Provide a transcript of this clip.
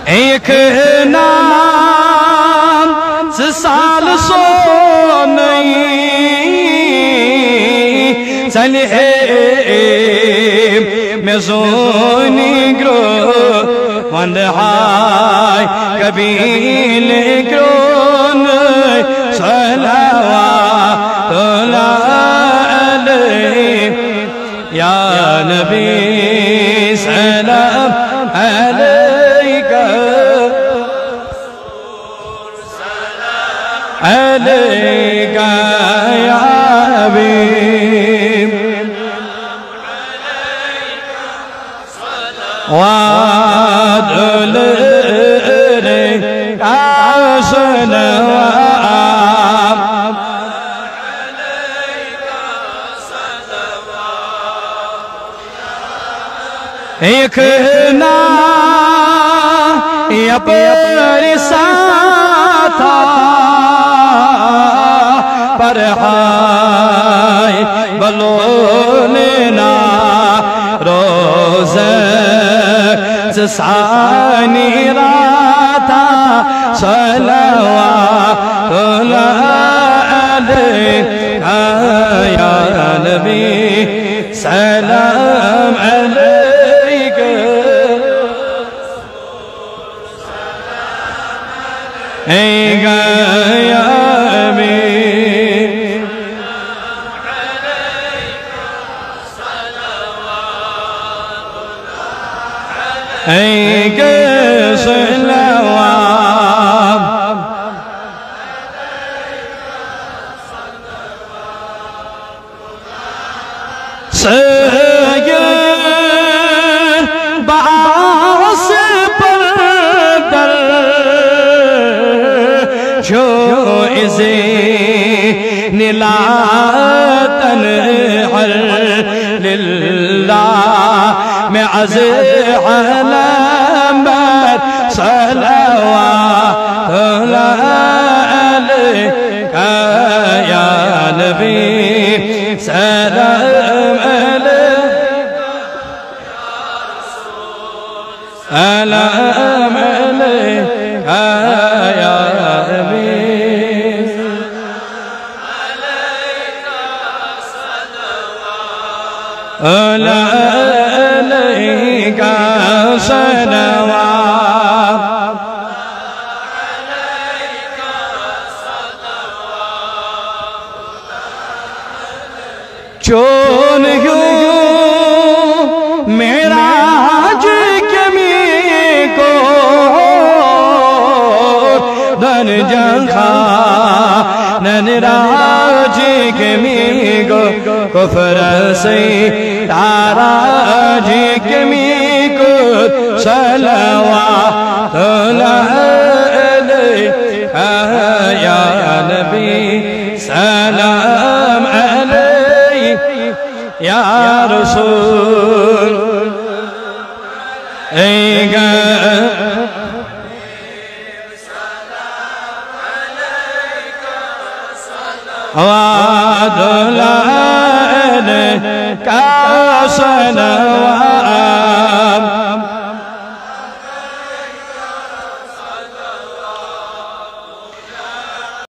एक नाम से साल सो नहीं चले में सोनी ग्रो वंद हाय कबीले ग्रोन सलावातुल्लाह अलैहि या नबी सलाम अलैका अलैका या हबीब वादुल रे आसनवाम एक ना परिसा था पर हाय बलोने ना रोज़ सानी राता सलावातुल्लाह अलैका या नबी सलाम अलैका ऐगा या एक सलावाम सैयद बास पर दर जो इसे निलातन हर लिल्लाह में अज़ अलमत सलावातुल्लाह अलैका या नबी सलाम अलैका सलाम अलैका या नबी अलैका सलावात चोन मेराज के मी को धन जंखा ननराज के मी को कुफर से ताराज के मी को सलावातुल्लाह अलैका या नबी सलाम अलैका या रसूल ऐगा वादुल्लाह अलैका सलावात